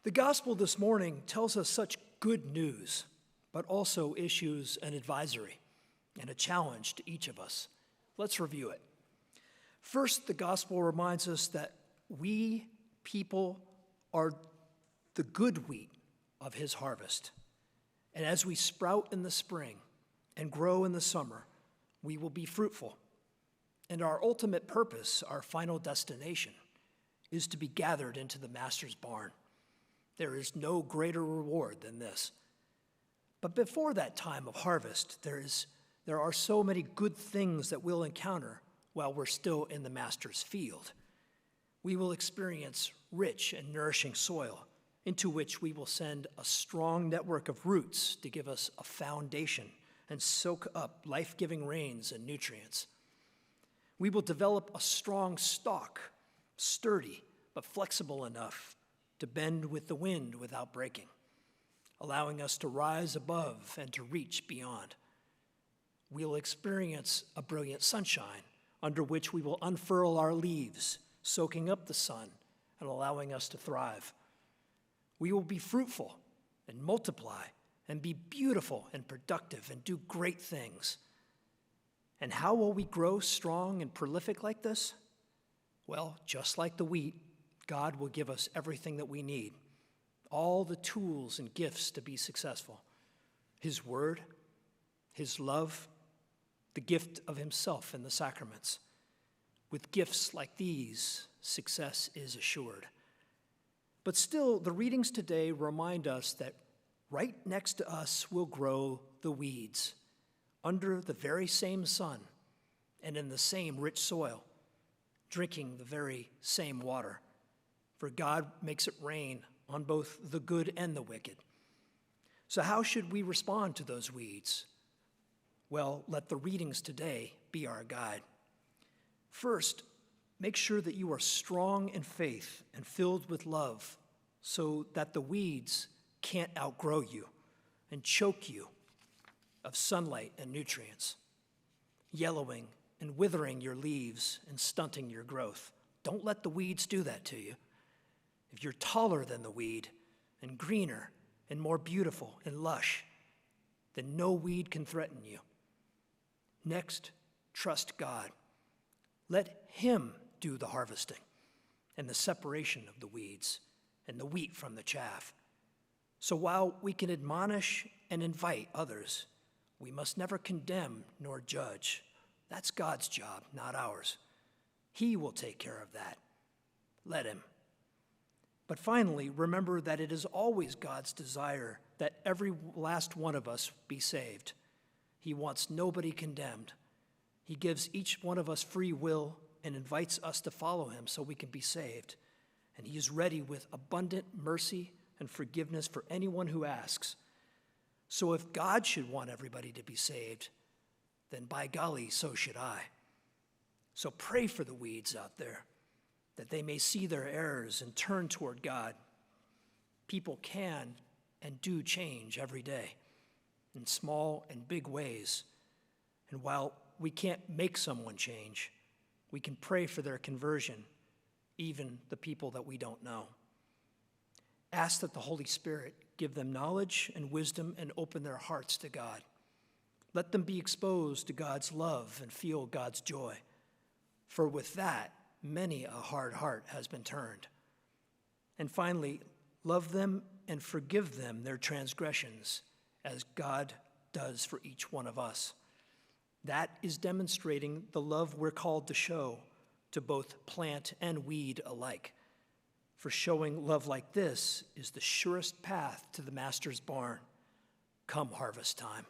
The gospel this morning tells us such good news, but also issues an advisory and a challenge to each of us. Let's review it. First, the gospel reminds us that we people are the good wheat of his harvest. And as we sprout in the spring and grow in the summer, we will be fruitful. And our ultimate purpose, our final destination, is to be gathered into the master's barn. There is no greater reward than this. But before that time of harvest, there are so many good things that we'll encounter while we're still in the master's field. We will experience rich and nourishing soil into which we will send a strong network of roots to give us a foundation and soak up life-giving rains and nutrients. We will develop a strong stalk, sturdy but flexible enough to bend with the wind without breaking, allowing us to rise above and to reach beyond. We'll experience a brilliant sunshine under which we will unfurl our leaves, soaking up the sun and allowing us to thrive. We will be fruitful and multiply and be beautiful and productive and do great things. And how will we grow strong and prolific like this? Well, just like the wheat, God will give us everything that we need, all the tools and gifts to be successful. His word, his love, the gift of himself in the sacraments. With gifts like these, success is assured. But still, the readings today remind us that right next to us will grow the weeds, under the very same sun and in the same rich soil, drinking the very same water. For God makes it rain on both the good and the wicked. So how should we respond to those weeds? Well, let the readings today be our guide. First, make sure that you are strong in faith and filled with love so that the weeds can't outgrow you and choke you of sunlight and nutrients, yellowing and withering your leaves and stunting your growth. Don't let the weeds do that to you. If you're taller than the weed and greener and more beautiful and lush, then no weed can threaten you. Next, trust God. Let him do the harvesting and the separation of the weeds and the wheat from the chaff. So while we can admonish and invite others, we must never condemn nor judge. That's God's job, not ours. He will take care of that. Let him. But finally, remember that it is always God's desire that every last one of us be saved. He wants nobody condemned. He gives each one of us free will and invites us to follow him so we can be saved. And he is ready with abundant mercy and forgiveness for anyone who asks. So if God should want everybody to be saved, then by golly, so should I. So pray for the weeds out there, that they may see their errors and turn toward God. People can and do change every day in small and big ways. And while we can't make someone change, we can pray for their conversion, even the people that we don't know. Ask that the Holy Spirit give them knowledge and wisdom and open their hearts to God. Let them be exposed to God's love and feel God's joy. For with that, many a hard heart has been turned. And finally, love them and forgive them their transgressions, as God does for each one of us. That is demonstrating the love we're called to show to both plant and weed alike. For showing love like this is the surest path to the master's barn. Come harvest time.